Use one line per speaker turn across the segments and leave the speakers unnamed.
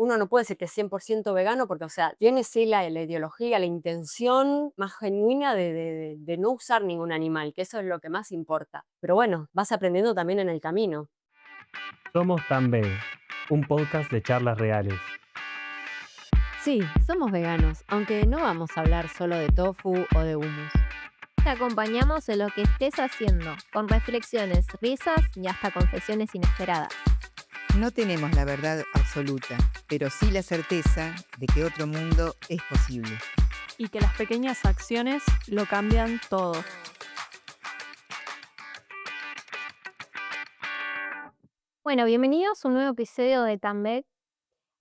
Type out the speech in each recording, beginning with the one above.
uno no puede decir que es 100% vegano porque, o sea, tiene sí la ideología, la intención más genuina de no usar ningún animal, que eso es lo que más importa. Pero bueno, vas aprendiendo también en el camino.
Somos Tambe, un podcast de charlas reales.
Sí, somos veganos, aunque no vamos a hablar solo de tofu o de hummus.
Te acompañamos en lo que estés haciendo, con reflexiones, risas y hasta confesiones inesperadas.
No tenemos la verdad absoluta, pero sí la certeza de que otro mundo es posible.
Y que las pequeñas acciones lo cambian todo.
Bueno, bienvenidos a un nuevo episodio de Tambek.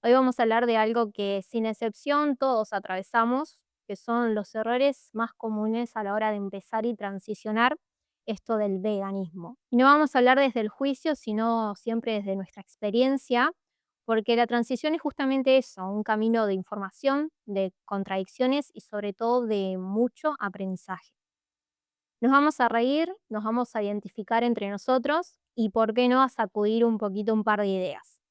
Hoy vamos a hablar de algo que sin excepción todos atravesamos, que son los errores más comunes a la hora de empezar y transicionar esto del veganismo. Y no vamos a hablar desde el juicio, sino siempre desde nuestra experiencia, porque la transición es justamente eso, un camino de información, de contradicciones y sobre todo de mucho aprendizaje. Nos vamos a reír, nos vamos a identificar entre nosotros y, por qué no, a sacudir un poquito un par de ideas.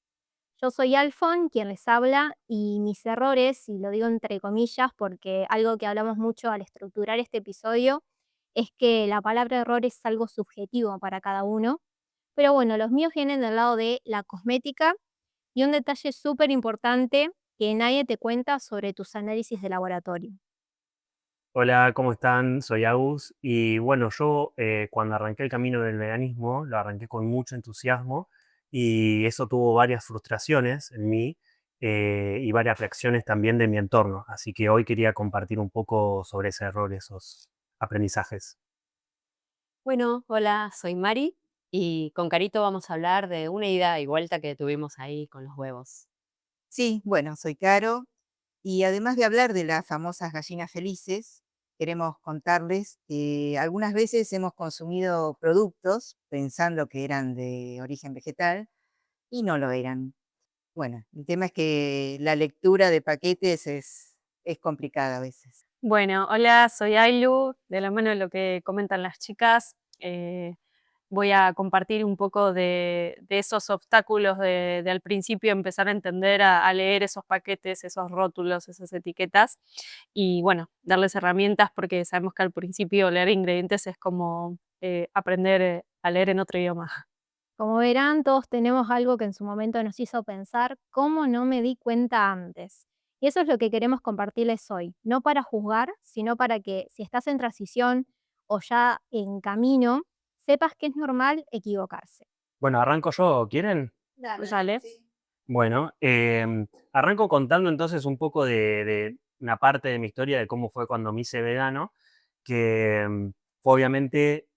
Yo soy Alfon, quien les habla, y mis errores, y lo digo entre comillas porque algo que hablamos mucho al estructurar este episodio es que la palabra error es algo subjetivo para cada uno, pero bueno, los míos vienen del lado de la cosmética y un detalle súper importante que nadie te cuenta sobre tus análisis de laboratorio.
Hola, ¿cómo están? Soy Agus y bueno, yo cuando arranqué el camino del veganismo lo arranqué con mucho entusiasmo y eso tuvo varias frustraciones en mí y varias reacciones también de mi entorno. Así que hoy quería compartir un poco sobre ese error, esos aprendizajes.
Bueno, hola, soy Mari y con Carito vamos a hablar de una ida y vuelta que tuvimos ahí con los huevos.
Sí, bueno, soy Caro y además de hablar de las famosas gallinas felices, queremos contarles que algunas veces hemos consumido productos pensando que eran de origen vegetal y no lo eran. Bueno, el tema es que la lectura de paquetes es complicada a veces.
Bueno, hola, soy Ailu, de la mano de lo que comentan las chicas. Voy a compartir un poco de esos obstáculos de al principio empezar a entender, a leer esos paquetes, esos rótulos, esas etiquetas y bueno, darles herramientas porque sabemos que al principio leer ingredientes es como aprender a leer en otro idioma.
Como verán, todos tenemos algo que en su momento nos hizo pensar cómo no me di cuenta antes. Y eso es lo que queremos compartirles hoy, no para juzgar, sino para que si estás en transición o ya en camino, sepas que es normal equivocarse.
Bueno, arranco yo, ¿quieren?
¿Sale?
Bueno, arranco contando entonces un poco de una parte de mi historia de cómo fue cuando me hice vegano, que fue obviamente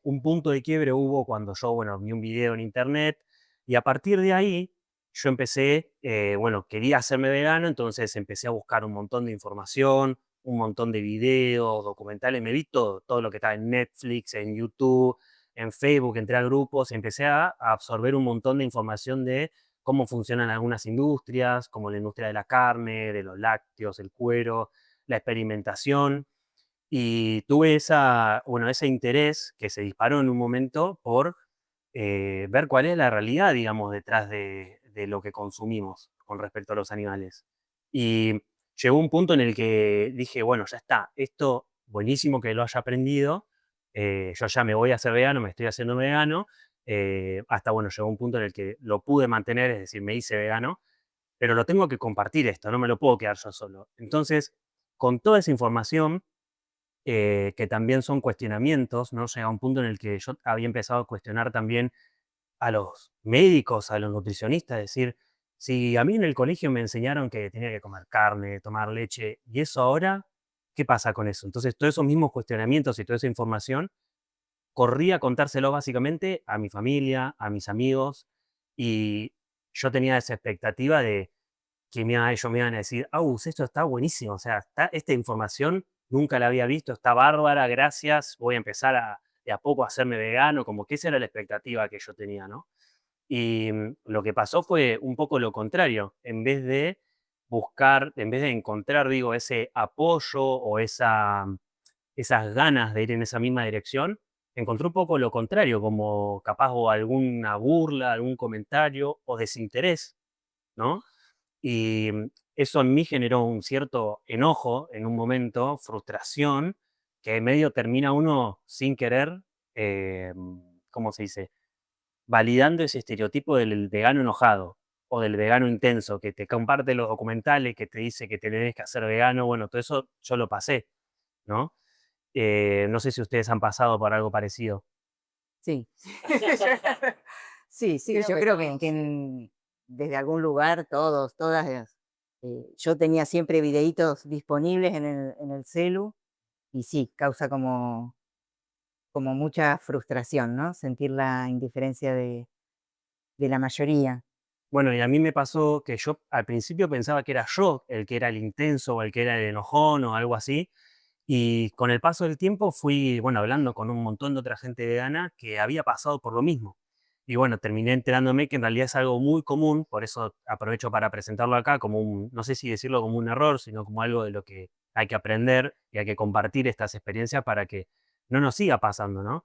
un punto de quiebre hubo cuando yo, bueno, vi un video en internet y a partir de ahí yo empecé, bueno, quería hacerme vegano, entonces empecé a buscar un montón de información, un montón de videos, documentales, me vi todo, todo lo que estaba en Netflix, en YouTube, en Facebook, entré a grupos, empecé a absorber un montón de información de cómo funcionan algunas industrias, como la industria de la carne, de los lácteos, el cuero, la experimentación. Y tuve bueno, ese interés que se disparó en un momento por ver cuál es la realidad, digamos, detrás de lo que consumimos con respecto a los animales. Y llegó un punto en el que dije, bueno, ya está, esto buenísimo que lo haya aprendido, yo ya me voy a hacer vegano, me estoy haciendo vegano, hasta bueno, llegó un punto en el que lo pude mantener, es decir, me hice vegano, pero lo tengo que compartir esto, no me lo puedo quedar yo solo. Entonces, con toda esa información, que también son cuestionamientos, ¿no? Llega un punto en el que yo había empezado a cuestionar también a los médicos, a los nutricionistas, decir, si a mí en el colegio me enseñaron que tenía que comer carne, tomar leche, y eso ahora, ¿qué pasa con eso? Entonces, todos esos mismos cuestionamientos y toda esa información, corrí a contárselo básicamente a mi familia, a mis amigos, y yo tenía esa expectativa de que ellos me iban a decir, Aus, esto está buenísimo, o sea, esta información nunca la había visto, está bárbara, gracias, voy a empezar de a poco a hacerme vegano, como que esa era la expectativa que yo tenía, ¿no? Y lo que pasó fue un poco lo contrario, en vez de buscar, en vez de encontrar, digo, ese apoyo o esas ganas de ir en esa misma dirección, encontré un poco lo contrario, como capaz o alguna burla, algún comentario o desinterés, ¿no? Y eso en mí generó un cierto enojo en un momento, frustración, que medio termina uno sin querer, eh, ¿cómo se dice? Validando ese estereotipo del vegano enojado o del vegano intenso, que te comparte los documentales, que te dice que tenés que hacer vegano. Bueno, todo eso yo lo pasé, ¿no? No sé si ustedes han pasado por algo parecido.
Sí. Sí, sí, yo creo que desde algún lugar todas, yo tenía siempre videitos disponibles en el celu y sí, causa como mucha frustración, ¿no? Sentir la indiferencia de la mayoría.
Bueno, y a mí me pasó que yo al principio pensaba que era yo el que era el intenso o el que era el enojón o algo así. Y con el paso del tiempo fui, bueno, hablando con un montón de otra gente vegana que había pasado por lo mismo. Y bueno, terminé enterándome que en realidad es algo muy común, por eso aprovecho para presentarlo acá como un, no sé si decirlo como un error, sino como algo de lo que hay que aprender y hay que compartir estas experiencias para que no nos siga pasando, ¿no?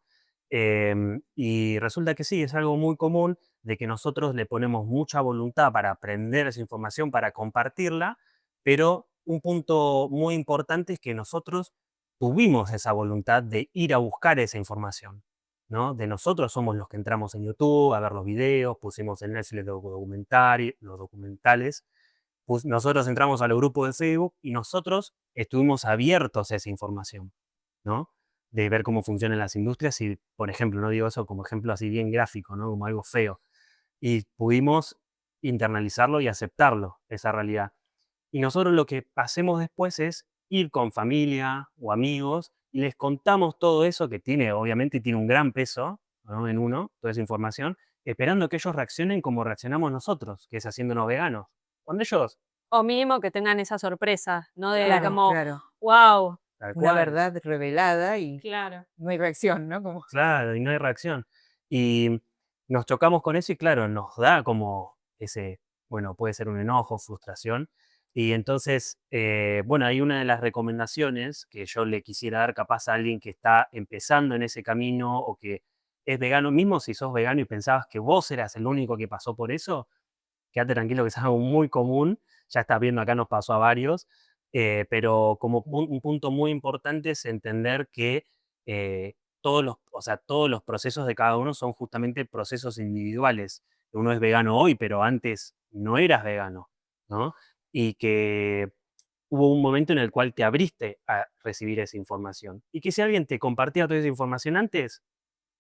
Y resulta que sí, es algo muy común de que nosotros le ponemos mucha voluntad para aprender esa información, para compartirla, pero un punto muy importante es que nosotros tuvimos esa voluntad de ir a buscar esa información, ¿no? De nosotros somos los que entramos en YouTube a ver los videos, pusimos en Netflix los documentales, nosotros entramos a los grupos de Facebook y nosotros estuvimos abiertos a esa información, ¿no? De ver cómo funcionan las industrias y, por ejemplo, no digo eso como ejemplo así bien gráfico, ¿no? Como algo feo, y pudimos internalizarlo y aceptarlo, esa realidad. Y nosotros lo que hacemos después es ir con familia o amigos y les contamos todo eso que tiene, obviamente tiene un gran peso, ¿no? En uno, toda esa información, esperando que ellos reaccionen como reaccionamos nosotros, que es haciéndonos veganos. Cuando ellos,
O mínimo que tengan esa sorpresa, ¿no? De
Claro,
como,
claro.
wow,
tal
Una
cual,
verdad revelada y
claro.
no hay reacción, ¿no? Como,
claro, y no hay reacción. Y nos chocamos con eso y claro, nos da como ese, bueno, puede ser un enojo, frustración. Y entonces, bueno, hay una de las recomendaciones que yo le quisiera dar capaz a alguien que está empezando en ese camino o que es vegano, mismo si sos vegano y pensabas que vos eras el único que pasó por eso, quédate tranquilo que es algo muy común, ya estás viendo acá nos pasó a varios, pero como un punto muy importante es entender que o sea, todos los procesos de cada uno son justamente procesos individuales. Uno es vegano hoy, pero antes no eras vegano, ¿no? Y que hubo un momento en el cual te abriste a recibir esa información. Y que si alguien te compartía toda esa información antes,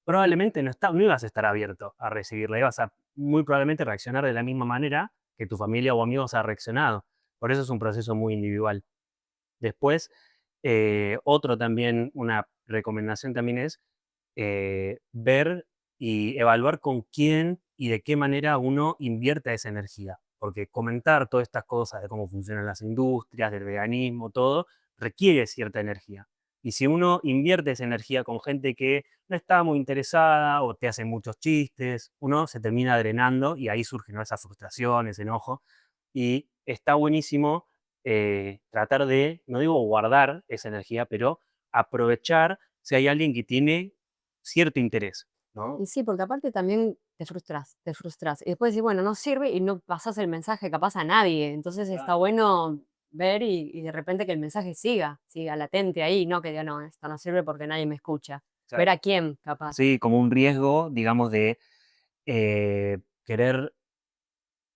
probablemente no ibas a estar abierto a recibirla, ibas a muy probablemente reaccionar de la misma manera que tu familia o amigos ha reaccionado. Por eso es un proceso muy individual. Después, otro también, una recomendación también es ver y evaluar con quién y de qué manera uno invierte esa energía. Porque comentar todas estas cosas de cómo funcionan las industrias, del veganismo, todo, requiere cierta energía. Y si uno invierte esa energía con gente que no está muy interesada o te hace muchos chistes, uno se termina drenando y ahí surge, ¿no? Esa frustración, ese enojo. Y está buenísimo tratar de, no digo guardar esa energía, pero aprovechar si hay alguien que tiene cierto interés, ¿no?
Y sí, porque aparte también te frustras. Y después decís, bueno, no sirve y no pasás el mensaje capaz a nadie. Entonces está bueno ver y de repente que el mensaje siga latente ahí, no que diga, no, esto no sirve porque nadie me escucha. Ver a quién, capaz.
Sí, como un riesgo, digamos, de querer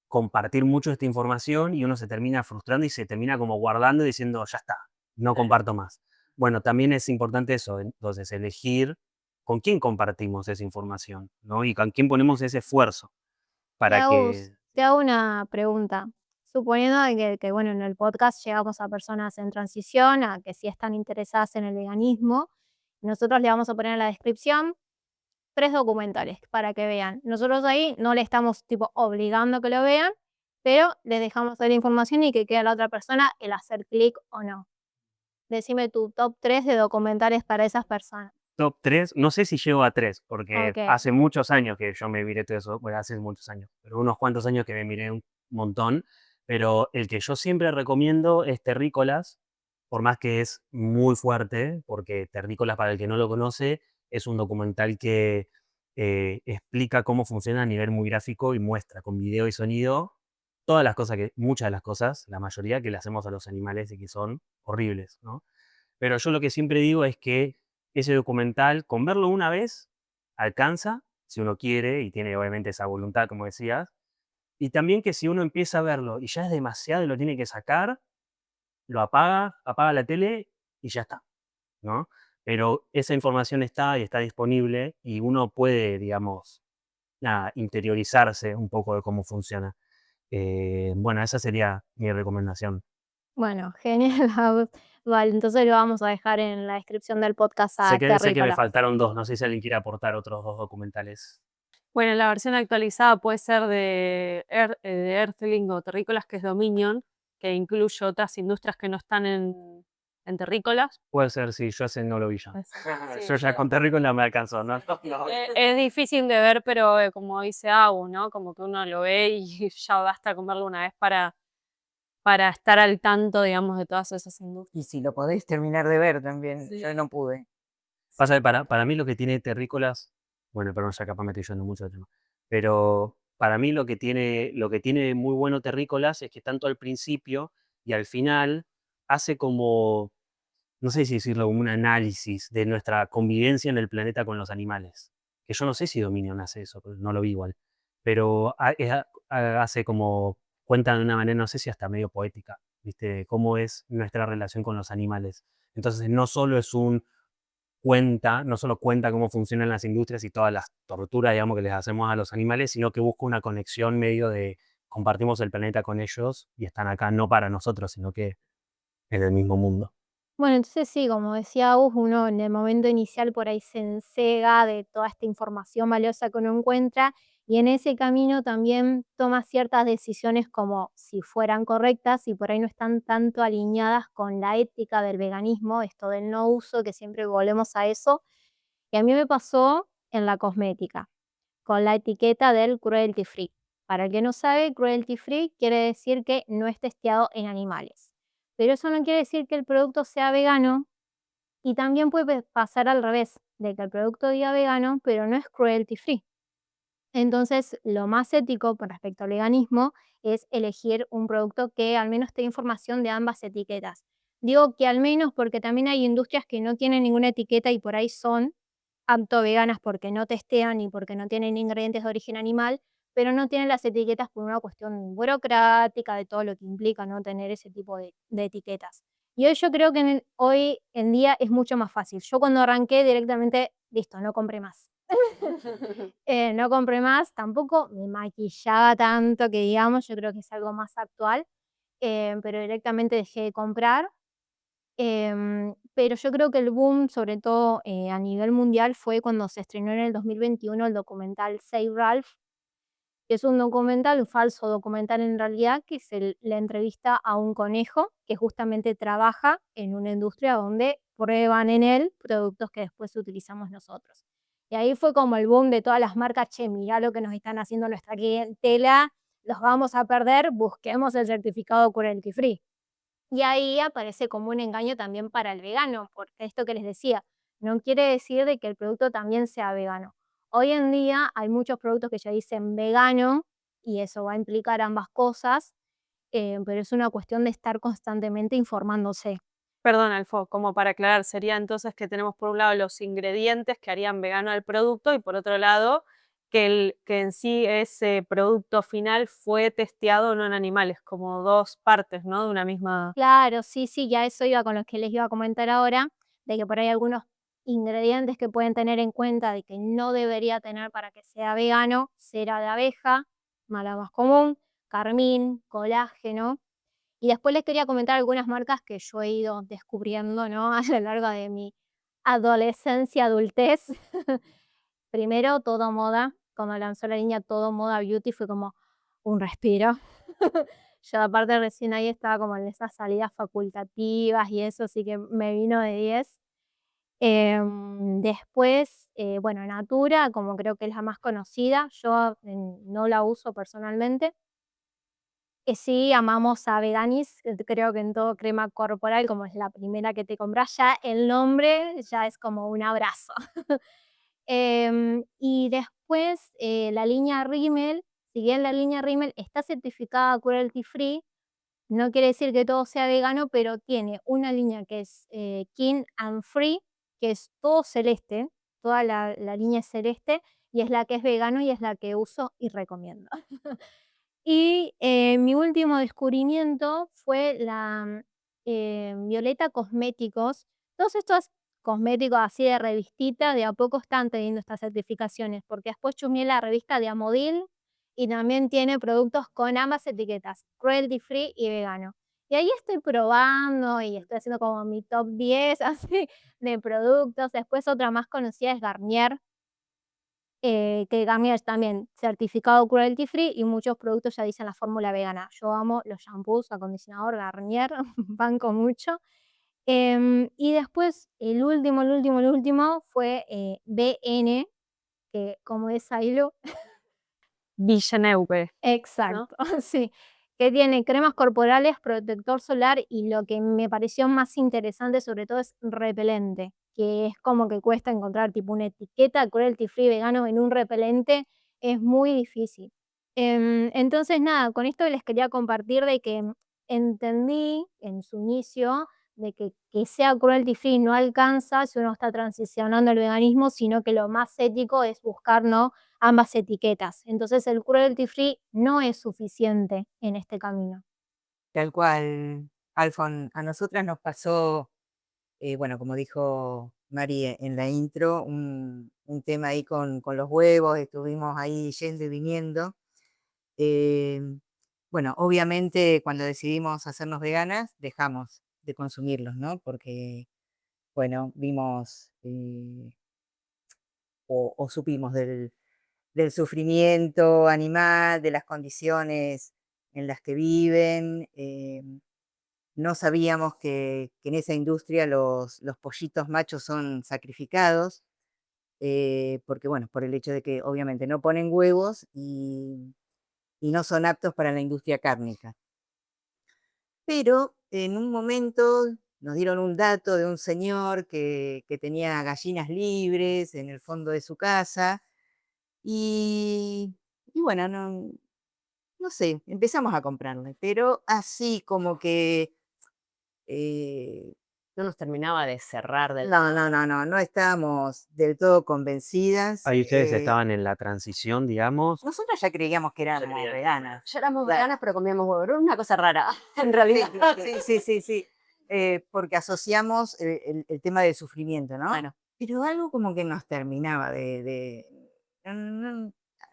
compartir mucho esta información y uno se termina frustrando y se termina como guardando y diciendo, ya está, no comparto más. Bueno, también es importante eso, entonces, elegir con quién compartimos esa información, ¿no? Y con quién ponemos ese esfuerzo
Te
para
hago,
que...
te hago una pregunta. Suponiendo de que, bueno, en el podcast llegamos a personas en transición, a que sí están interesadas en el veganismo, nosotros le vamos a poner en la descripción 3 documentales para que vean. Nosotros ahí no le estamos tipo obligando a que lo vean, pero les dejamos ahí la información y que quede a la otra persona el hacer clic o no. Decime tu top 3 de documentales para esas personas.
Top 3 no sé si llego a 3 porque
Ok.
hace muchos años que yo me miré todo eso, bueno, hace muchos años, pero unos cuantos años que me miré un montón, pero el que yo siempre recomiendo es Terrícolas, por más que es muy fuerte, porque Terrícolas, para el que no lo conoce, es un documental que explica cómo funciona a nivel muy gráfico y muestra con video y sonido todas las cosas muchas de las cosas, la mayoría que le hacemos a los animales y que son horribles, ¿no? Pero yo lo que siempre digo es que ese documental, con verlo una vez, alcanza, si uno quiere y tiene obviamente esa voluntad, como decías, y también que si uno empieza a verlo y ya es demasiado y lo tiene que sacar, lo apaga la tele y ya está, ¿no? Pero esa información está y está disponible y uno puede, digamos, nada, interiorizarse un poco de cómo funciona. Bueno, esa sería mi recomendación.
Bueno, genial. Vale, entonces lo vamos a dejar en la descripción del podcast a
Sé que me
Terrícola.
faltaron dos, no sé si alguien quiere aportar otros dos documentales.
Bueno, la versión actualizada puede ser de Earthling o Terrícolas, que es Dominion, que incluye otras industrias que no están en terrícolas.
Puede ser, sí, yo ese no lo vi ya.
Puede ser. Sí,
Yo ya con Terrícola me alcanzó, ¿no?
Es difícil de ver, pero como dice Agus, ¿no? Como que uno lo ve y ya basta con verlo una vez para estar al tanto, digamos, de todas esas industrias.
Y si lo podés terminar de ver también,
Sí.
yo no pude.
Pasa que para mí lo que tiene Terrícolas, bueno, perdón, ya capaz me estoy yendo mucho del tema, pero para mí lo que tiene muy bueno Terrícolas es que tanto al principio y al final hace como, no sé si decirlo, como un análisis de nuestra convivencia en el planeta con los animales. Que yo no sé si Dominion hace eso, pero no lo vi igual. Pero hace como, cuenta de una manera, no sé si hasta medio poética, ¿viste? Cómo es nuestra relación con los animales. Entonces no solo es no solo cuenta cómo funcionan las industrias y todas las torturas, digamos, que les hacemos a los animales, sino que busca una conexión medio de compartimos el planeta con ellos y están acá no para nosotros, sino que en el mismo mundo.
Bueno, entonces sí, como decía Agus, uno en el momento inicial por ahí se encega de toda esta información valiosa que uno encuentra y en ese camino también toma ciertas decisiones como si fueran correctas y por ahí no están tanto alineadas con la ética del veganismo, esto del no uso, que siempre volvemos a eso. Y a mí me pasó en la cosmética, con la etiqueta del cruelty free. Para el que no sabe, cruelty free quiere decir que no es testeado en animales. Pero eso no quiere decir que el producto sea vegano y también puede pasar al revés, de que el producto diga vegano, pero no es cruelty free. Entonces, lo más ético con respecto al veganismo es elegir un producto que al menos tenga información de ambas etiquetas. Digo que al menos porque también hay industrias que no tienen ninguna etiqueta y por ahí son apto veganas porque no testean y porque no tienen ingredientes de origen animal, pero no tienen las etiquetas por una cuestión burocrática de todo lo que implica no tener ese tipo de etiquetas. Y hoy yo creo que hoy en día es mucho más fácil. Yo cuando arranqué directamente, listo, no compré más. No compré más, tampoco me maquillaba tanto que digamos, yo creo que es algo más actual, pero directamente dejé de comprar. Pero yo creo que el boom, sobre todo a nivel mundial, fue cuando se estrenó en el 2021 el documental Save Ralph, que es un documental, un falso documental en realidad, que la entrevista a un conejo que justamente trabaja en una industria donde prueban en él productos que después utilizamos nosotros. Y ahí fue como el boom de todas las marcas, che, mirá lo que nos están haciendo nuestra clientela, los vamos a perder, busquemos el certificado cruelty free. Y ahí aparece como un engaño también para el vegano, porque esto que les decía, no quiere decir de que el producto también sea vegano. Hoy en día hay muchos productos que ya dicen vegano y eso va a implicar ambas cosas, pero es una cuestión de estar constantemente informándose.
Perdón, Alfo, como para aclarar, sería entonces que tenemos por un lado los ingredientes que harían vegano al producto y por otro lado que en sí ese producto final fue testeado no en animales, como dos partes, ¿no? De una misma...
Claro, sí, sí, ya eso iba con lo que les iba a comentar ahora, de que por ahí algunos ingredientes que pueden tener en cuenta de que no debería tener para que sea vegano, cera de abeja, mala más común, carmín, colágeno. Y después les quería comentar algunas marcas que yo he ido descubriendo, ¿no? A lo largo de mi adolescencia, adultez. Primero, Todo Moda. Cuando lanzó la línea Todo Moda Beauty fue como un respiro. Yo aparte recién ahí estaba como en esas salidas facultativas y eso, así que me vino de 10. Después, bueno, Natura, como creo que es la más conocida, yo no la uso personalmente. Sí, amamos a Veganis, creo que en todo crema corporal, como es la primera que te compras, ya el nombre ya es como un abrazo. Y después la línea Rimmel, si bien la línea Rimmel está certificada cruelty free, no quiere decir que todo sea vegano, pero tiene una línea que es King and Free, que es todo celeste, toda la línea es celeste, y es la que es vegano y es la que uso y recomiendo. Y mi último descubrimiento fue la Violeta Cosméticos. Todos estos cosméticos así de revistita, de a poco están teniendo estas certificaciones, porque después chusmeé la revista de Amodil y también tiene productos con ambas etiquetas, cruelty free y vegano. Y ahí estoy probando y estoy haciendo como mi top 10 así de productos. Después otra más conocida es Garnier, que Garnier es también certificado cruelty free y muchos productos ya dicen la fórmula vegana. Yo amo los shampoos, acondicionador Garnier, banco mucho. Y después el último fue BN, que como es Ailu,
Villeneuve, ¿no?
exacto, sí, que tiene cremas corporales, protector solar y lo que me pareció más interesante sobre todo es repelente, que es como que cuesta encontrar tipo una etiqueta cruelty free vegano en un repelente, es muy difícil. Entonces nada, con esto les quería compartir de que entendí en su inicio de que sea cruelty free no alcanza si uno está transicionando al veganismo, sino que lo más ético es buscar, ¿no?, ambas etiquetas. Entonces el cruelty free no es suficiente en este camino.
Tal cual, Alfon, a nosotras nos pasó, bueno, como dijo Mari en la intro, un tema ahí con los huevos, estuvimos ahí yendo y viniendo. Eh, bueno, obviamente cuando decidimos hacernos veganas, dejamos de consumirlos, ¿no? Porque, bueno, vimos o supimos del sufrimiento animal, de las condiciones en las que viven. No sabíamos que en esa industria los pollitos machos son sacrificados, porque bueno, por el hecho de que obviamente no ponen huevos y no son aptos para la industria cárnica. Pero en un momento nos dieron un dato de un señor que tenía gallinas libres en el fondo de su casa y, y bueno, no sé, empezamos a comprarle, pero así como que
No nos terminaba de cerrar del
no estábamos del todo convencidas.
Ahí ustedes estaban en la transición, digamos.
Nosotras ya creíamos que éramos
creían que
veganas.
Ya éramos
Claro.
veganas, pero comíamos huevo. Era una cosa rara, en
Sí,
realidad.
sí. Porque asociamos el tema del sufrimiento, ¿no?
Bueno,
Pero algo como que nos terminaba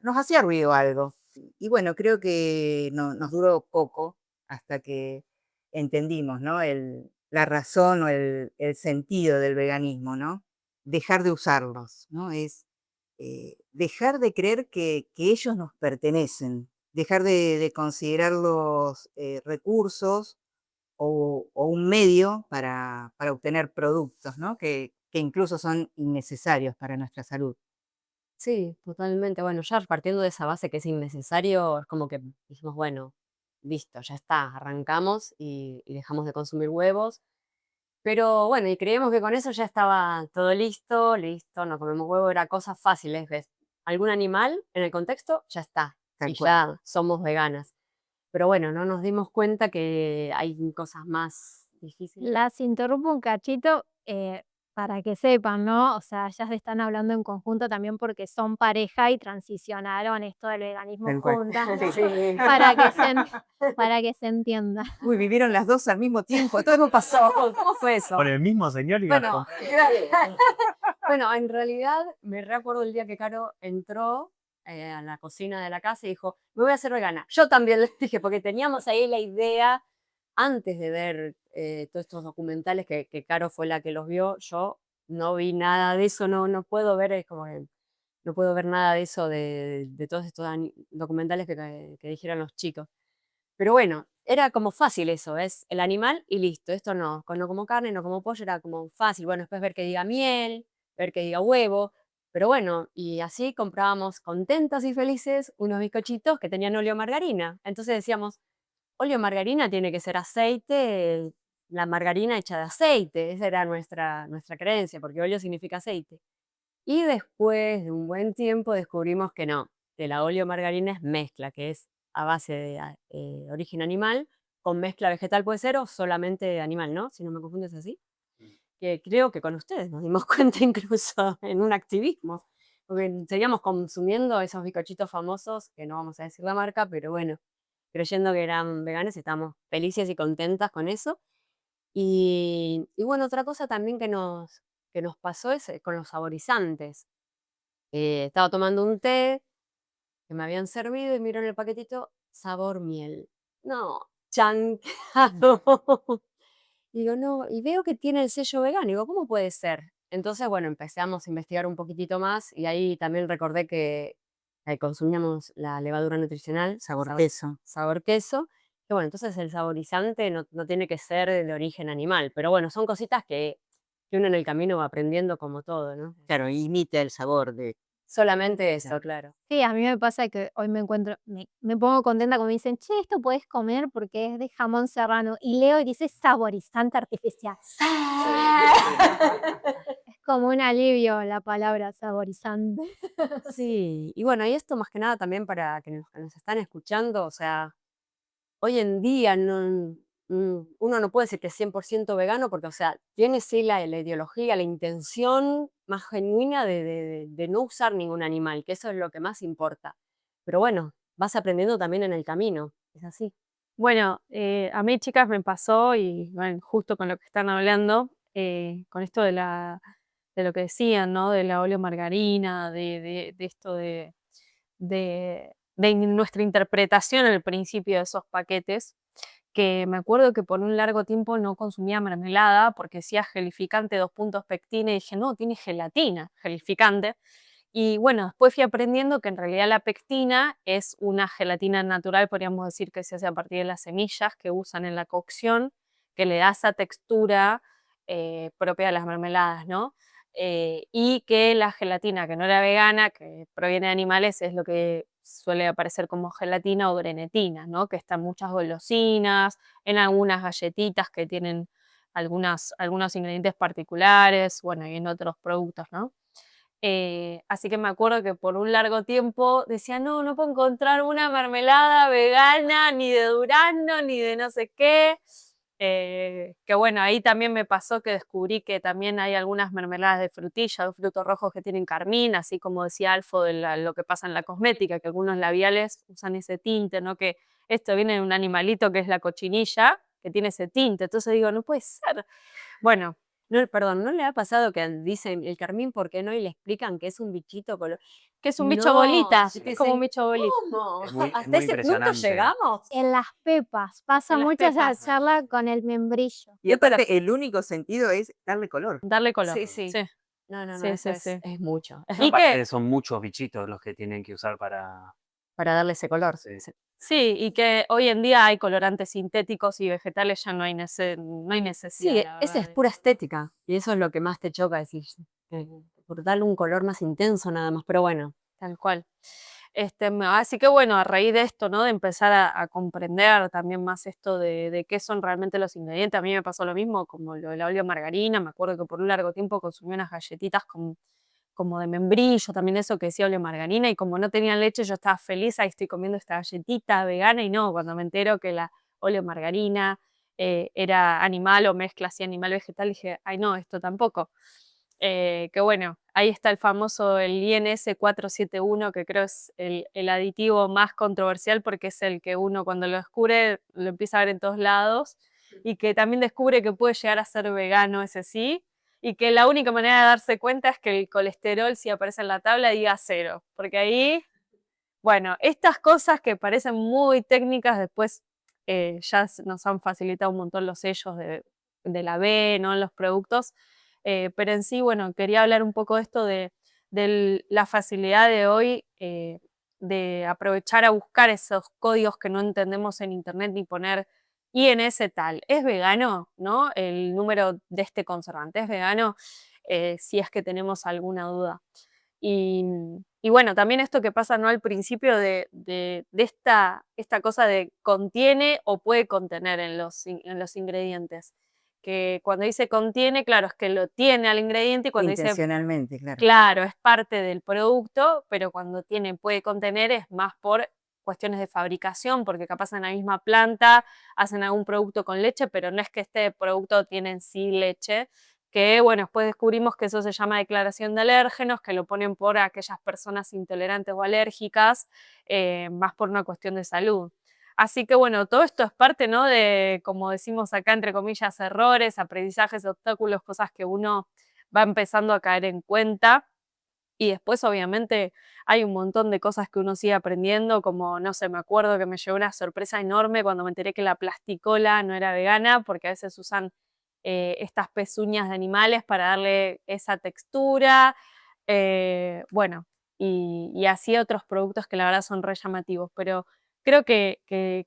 nos hacía ruido algo. Y bueno, creo que nos duró poco hasta que entendimos, ¿no? La razón o el sentido del veganismo, ¿no? Dejar de usarlos, ¿no? Es dejar de creer que ellos nos pertenecen, dejar de considerarlos recursos o un medio para obtener productos, ¿no? Que incluso son innecesarios para nuestra salud.
sí, totalmente. Bueno, ya partiendo de esa base que es innecesario, es como que dijimos, bueno, listo, ya está, arrancamos y dejamos de consumir huevos. Pero bueno, y creíamos que con eso ya estaba todo listo, listo, no comemos huevo, era cosas fáciles, ¿ves? Algún animal en el contexto, ya está,
Tal
y
cual.
ya somos veganas. Pero bueno, no nos dimos cuenta que hay cosas más difíciles.
Las interrumpo un cachito para que sepan, ¿no? O sea, ellas están hablando en conjunto también porque son pareja y transicionaron esto del veganismo
Tal cual.
juntas, ¿no?
Sí.
Para que se entienda.
Uy, vivieron las dos al mismo tiempo, todo me pasó.
¿Cómo fue eso?
Con el mismo señor y
Bueno, bueno, en realidad me recuerdo el día que Caro entró a la cocina de la casa y dijo, me voy a hacer vegana. Yo también les dije, porque teníamos ahí la idea, antes de ver todos estos documentales que Caro fue la que los vio, yo no vi nada de eso, no puedo ver, es como que no puedo ver nada de eso, de todos estos documentales que dijeron los chicos. Pero bueno, era como fácil eso, es el animal y listo. Esto no como carne, no como pollo, era como fácil. Bueno, después ver que diga miel, ver que diga huevo. Pero bueno, y así comprábamos contentas y felices unos bizcochitos que tenían óleo margarina. Entonces decíamos, óleo margarina tiene que ser aceite, la margarina hecha de aceite. Esa era nuestra creencia, porque óleo significa aceite. Y después de un buen tiempo descubrimos que no, de la oleomargarina es mezcla, que es a base de origen animal, con mezcla vegetal puede ser, o solamente animal, ¿no? Si no me confundo, ¿es así? Que creo que con ustedes nos dimos cuenta incluso en un activismo, porque seguíamos consumiendo esos bizcochitos famosos, que no vamos a decir la marca, pero bueno, creyendo que eran veganos, estamos felices y contentas con eso. Y bueno, otra cosa también que nos pasó es con los saborizantes. Estaba tomando un té que me habían servido y miro en el paquetito sabor miel. No, chancado. Digo, no, y veo que tiene el sello vegano. Digo, ¿cómo puede ser? Entonces, bueno, empezamos a investigar un poquitito más y ahí también recordé que consumíamos la levadura nutricional,
Sabor queso.
sabor queso. Que bueno, entonces el saborizante no tiene que ser de origen animal, pero bueno, son cositas que uno en el camino va aprendiendo como todo, ¿no?
Claro, imita el sabor de...
Solamente eso, claro.
Sí, a mí me pasa que hoy me pongo contenta cuando me dicen, che, esto podés comer porque es de jamón serrano. Y leo y dice saborizante artificial. Es como un alivio la palabra saborizante.
Sí, y bueno, y esto más que nada también para que nos están escuchando, o sea, hoy en día uno no puede decir que es 100% vegano porque, o sea, tiene sí la ideología, la intención más genuina de no usar ningún animal, que eso es lo que más importa. Pero bueno, vas aprendiendo también en el camino, es así.
Bueno, a mí, chicas, me pasó, y bueno, justo con lo que están hablando, con esto de lo que decían, ¿no? De la oleomargarina, de esto de nuestra interpretación al principio de esos paquetes, que me acuerdo que por un largo tiempo no consumía mermelada porque decía gelificante, 2 puntos pectina, y dije, no, tiene gelatina, gelificante. Y bueno, después fui aprendiendo que en realidad la pectina es una gelatina natural, podríamos decir que se hace a partir de las semillas que usan en la cocción, que le da esa textura propia de las mermeladas, ¿no? Y que la gelatina que no era vegana, que proviene de animales, es lo que suele aparecer como gelatina o grenetina, ¿no? Que está en muchas golosinas, en algunas galletitas que tienen algunos ingredientes particulares, bueno, y en otros productos, ¿no? Así que me acuerdo que por un largo tiempo decía, no puedo encontrar una mermelada vegana, ni de durazno, ni de no sé qué. Que bueno, ahí también me pasó que descubrí que también hay algunas mermeladas de frutilla, de frutos rojos que tienen carmín, así como decía Alfo de lo que pasa en la cosmética, que algunos labiales usan ese tinte, ¿no? Que esto viene de un animalito que es la cochinilla, que tiene ese tinte. Entonces digo, no puede ser. Bueno,
No, perdón, ¿no le ha pasado que dicen el carmín, por qué no? Y le explican que es un bichito
que es un bicho
No,
bolita,
sí que
es como un
dicen,
bicho bolita.
¿cómo?
Es muy
¿Hasta ese punto
impresionante.
llegamos?
En las pepas, pasa
En las
mucho esa
pepas.
charla con el membrillo.
Y aparte, el único sentido es darle color.
Darle color.
Sí, sí.
Sí,
No,
sí,
eso
sí.
es mucho.
Y
Aparte
que,
son muchos bichitos los que tienen que usar para...
Para darle ese color.
Sí.
Sí.
sí, y que hoy en día hay colorantes sintéticos y vegetales, ya no hay necesidad,
Sí,
la
esa es
verdad.
pura estética. Y eso es lo que más te choca, decir, por darle un color más intenso nada más. Pero bueno,
Tal cual. Así que bueno, a raíz de esto, ¿no? De empezar a comprender también más esto de qué son realmente los ingredientes. A mí me pasó lo mismo como lo de la oleomargarina. Me acuerdo que por un largo tiempo consumí unas galletitas como de membrillo, también eso que decía oleomargarina, y como no tenían leche, yo estaba feliz, ahí estoy comiendo esta galletita vegana, y no, cuando me entero que la oleomargarina era animal o mezcla así animal-vegetal, dije, ay no, esto tampoco. Que bueno, ahí está el famoso, el INS 471, que creo es el aditivo más controversial porque es el que uno cuando lo descubre lo empieza a ver en todos lados, y que también descubre que puede llegar a ser vegano, ese sí, y que la única manera de darse cuenta es que el colesterol, si aparece en la tabla, diga 0, porque ahí, bueno, estas cosas que parecen muy técnicas, después nos han facilitado un montón los sellos de la B, ¿no? En los productos, pero en sí, bueno, quería hablar un poco de esto de la facilidad de hoy de aprovechar a buscar esos códigos que no entendemos en internet, ni poner INS tal, ¿es vegano? ¿No? El número de este conservante, ¿es vegano? Si es que tenemos alguna duda. Y bueno, también esto que pasa, ¿no? Al principio de esta cosa de contiene o puede contener en los ingredientes, que cuando dice contiene, claro, es que lo tiene al ingrediente, y cuando dice
Intencionalmente, claro.
claro, es parte del producto, pero cuando puede contener es más por cuestiones de fabricación, porque capaz en la misma planta hacen algún producto con leche, pero no es que este producto tiene en sí leche, que bueno, después descubrimos que eso se llama declaración de alérgenos, que lo ponen por aquellas personas intolerantes o alérgicas, más por una cuestión de salud. Así que bueno, todo esto es parte, ¿no?, de, como decimos acá, entre comillas, errores, aprendizajes, obstáculos, cosas que uno va empezando a caer en cuenta. Y después, obviamente, hay un montón de cosas que uno sigue aprendiendo, como, no sé, me acuerdo que me llevó una sorpresa enorme cuando me enteré que la plasticola no era vegana, porque a veces usan estas pezuñas de animales para darle esa textura. Bueno, y así otros productos que la verdad son re llamativos, pero creo que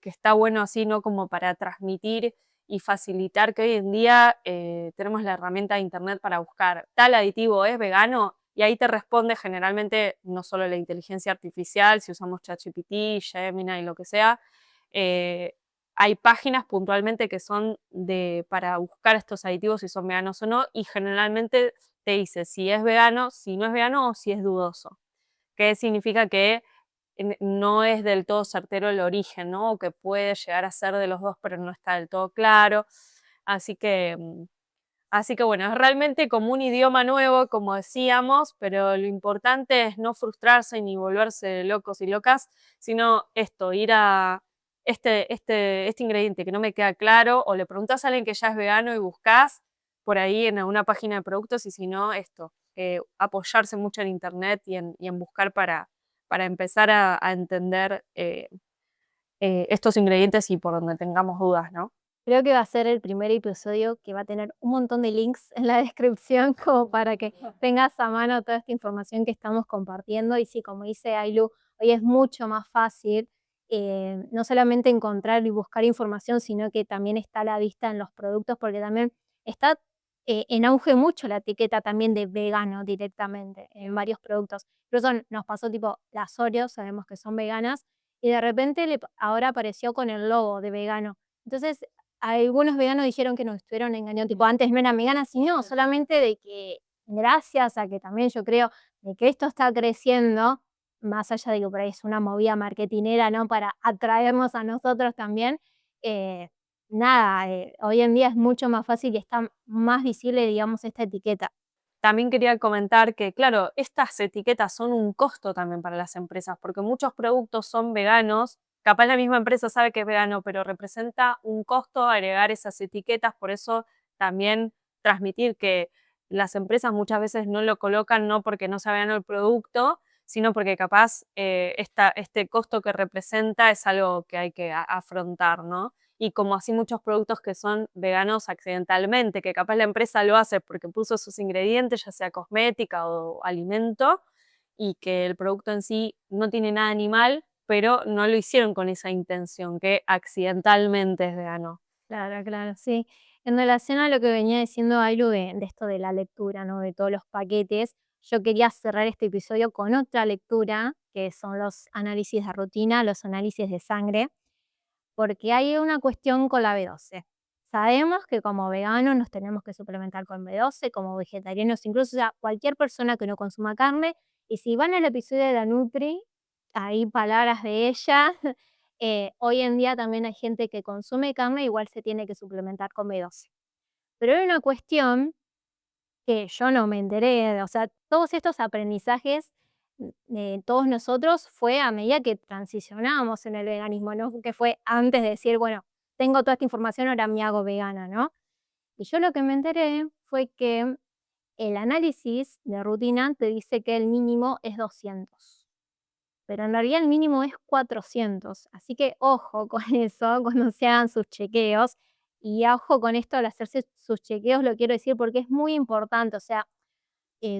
está bueno así, ¿no?, como para transmitir y facilitar que hoy en día tenemos la herramienta de internet para buscar tal aditivo es vegano, y ahí te responde generalmente no solo la inteligencia artificial, si usamos ChatGPT, Gemini, lo que sea. Hay páginas puntualmente que son para buscar estos aditivos si son veganos o no, y generalmente te dice si es vegano, si no es vegano o si es dudoso. Que significa que no es del todo certero el origen, ¿no? O que puede llegar a ser de los dos, pero no está del todo claro. Así que, bueno, es realmente como un idioma nuevo, como decíamos, pero lo importante es no frustrarse ni volverse locos y locas, sino esto, ir a este ingrediente que no me queda claro, o le preguntás a alguien que ya es vegano y buscás por ahí en alguna página de productos, y si no, esto, apoyarse mucho en internet y en buscar para empezar a entender estos ingredientes y por donde tengamos dudas, ¿no?
Creo que va a ser el primer episodio que va a tener un montón de links en la descripción como para que tengas a mano toda esta información que estamos compartiendo. Y sí, como dice Ailu, hoy es mucho más fácil no solamente encontrar y buscar información, sino que también está a la vista en los productos, porque también está en auge mucho la etiqueta también de vegano directamente en varios productos. Incluso nos pasó tipo las Oreos, sabemos que son veganas, y de repente ahora apareció con el logo de vegano. Entonces, algunos veganos dijeron que nos estuvieron engañando, tipo, antes no eran veganas, sino solamente de que gracias a que también yo creo de que esto está creciendo, más allá de que por ahí es una movida marketinera, ¿no?, para atraernos a nosotros también, eh, nada, hoy en día es mucho más fácil y está más visible, digamos, esta etiqueta.
También quería comentar que, claro, estas etiquetas son un costo también para las empresas, porque muchos productos son veganos, capaz la misma empresa sabe que es vegano, pero representa un costo agregar esas etiquetas, por eso también transmitir que las empresas muchas veces no lo colocan no porque no sea vegano el producto, sino porque capaz este costo que representa es algo que hay que afrontar, ¿no? Y como así muchos productos que son veganos accidentalmente, que capaz la empresa lo hace porque puso sus ingredientes, ya sea cosmética o alimento, y que el producto en sí no tiene nada animal, pero no lo hicieron con esa intención, que accidentalmente es vegano.
Claro, claro, sí. En relación a lo que venía diciendo Ailu de esto de la lectura, ¿no?, de todos los paquetes, yo quería cerrar este episodio con otra lectura, que son los análisis de rutina, los análisis de sangre, porque hay una cuestión con la B12. Sabemos que como veganos nos tenemos que suplementar con B12, como vegetarianos incluso, o sea, cualquier persona que no consuma carne, y si van al episodio de la Nutri, hay palabras de ella. Hoy en día también hay gente que consume carne, igual se tiene que suplementar con B12. Pero hay una cuestión que yo no me enteré, o sea, todos estos aprendizajes de todos nosotros fue a medida que transicionábamos en el veganismo, ¿no? Que fue antes de decir, bueno, tengo toda esta información, ahora me hago vegana, ¿no? Y yo lo que me enteré fue que el análisis de rutina te dice que el mínimo es 200, pero en realidad el mínimo es 400. Así que ojo con eso cuando se hagan sus chequeos. Y ojo con esto al hacerse sus chequeos, lo quiero decir porque es muy importante, o sea,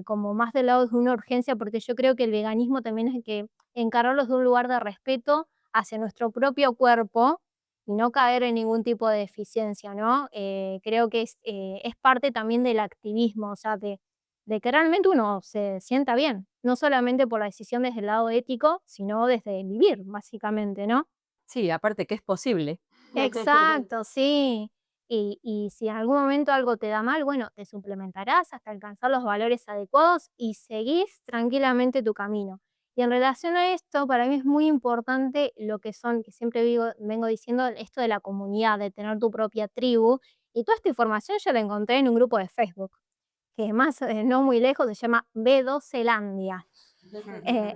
como más del lado de una urgencia, porque yo creo que el veganismo también hay que encararlo de un lugar de respeto hacia nuestro propio cuerpo y no caer en ningún tipo de deficiencia, ¿no? Creo que es parte también del activismo, o sea, de que realmente uno se sienta bien, no solamente por la decisión desde el lado ético, sino desde vivir, básicamente, ¿no?
Sí, aparte que es posible.
Exacto, sí. y si en algún momento algo te da mal, bueno, te suplementarás hasta alcanzar los valores adecuados y seguís tranquilamente tu camino. Y en relación a esto, para mí es muy importante lo que son, que siempre vengo diciendo, esto de la comunidad, de tener tu propia tribu. Y toda esta información yo la encontré en un grupo de Facebook, que más no muy lejos se llama B12landia.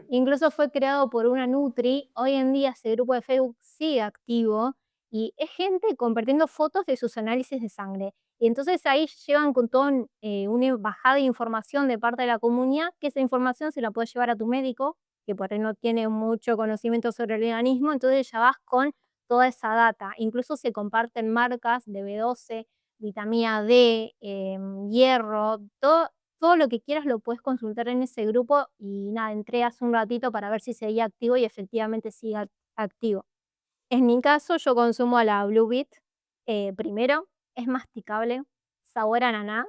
Incluso fue creado por una Nutri. Hoy en día ese grupo de Facebook sigue activo y es gente compartiendo fotos de sus análisis de sangre. Y entonces ahí llevan con todo una bajada de información de parte de la comunidad, que esa información se la puedes llevar a tu médico, que por ahí no tiene mucho conocimiento sobre el veganismo, entonces ya vas con toda esa data. Incluso se comparten marcas de B12, vitamina D, hierro, todo lo que quieras lo puedes consultar en ese grupo y nada, entré hace un ratito para ver si seguía activo y efectivamente sigue activo. En mi caso, yo consumo a la Blue Beet. Primero, es masticable, sabor a ananá,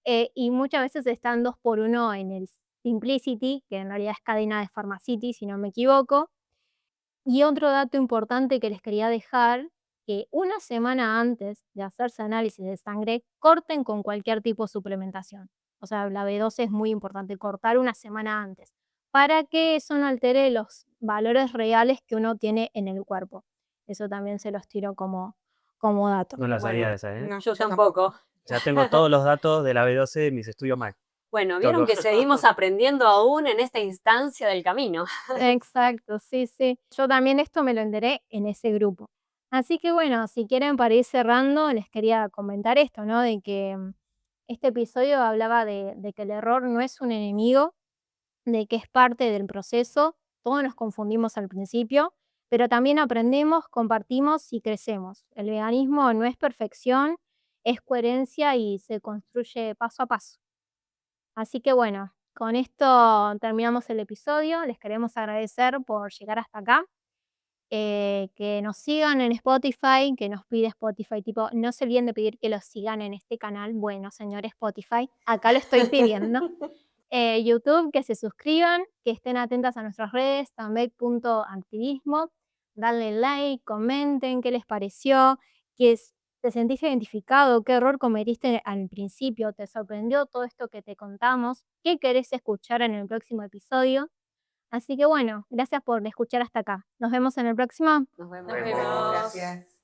y muchas veces están 2x1 en el Simplicity, que en realidad es cadena de Pharmacity, si no me equivoco. Y otro dato importante que les quería dejar, que una semana antes de hacerse análisis de sangre, corten con cualquier tipo de suplementación. O sea, la B12 es muy importante, cortar una semana antes, para que eso no altere los valores reales que uno tiene en el cuerpo. Eso también se los tiro como dato.
No la sabía
Bueno,
esa, ¿eh?
No,
yo
yo
tampoco.
Ya tengo todos los datos de la B12 de mis estudios Mac.
Bueno,
Tengo
vieron que seguimos aprendiendo aún en esta instancia del camino.
Exacto, sí, sí. Yo también esto me lo enteré en ese grupo. Así que bueno, si quieren para ir cerrando, les quería comentar esto, ¿no? De que este episodio hablaba de que el error no es un enemigo, de que es parte del proceso. Todos nos confundimos al principio, pero también aprendemos, compartimos y crecemos. El veganismo no es perfección, es coherencia y se construye paso a paso. Así que bueno, con esto terminamos el episodio. Les queremos agradecer por llegar hasta acá. Que nos sigan en Spotify, que nos pide Spotify, tipo, no se olviden de pedir que los sigan en este canal. Bueno, señor Spotify, acá lo estoy pidiendo. YouTube, que se suscriban, que estén atentas a nuestras redes, tambek.activismo, darle like, comenten qué les pareció, te sentís identificado, qué error cometiste al principio, te sorprendió todo esto que te contamos, qué querés escuchar en el próximo episodio. Así que bueno, gracias por escuchar hasta acá. Nos vemos en el próximo.
Nos vemos.
Nos vemos.
Gracias.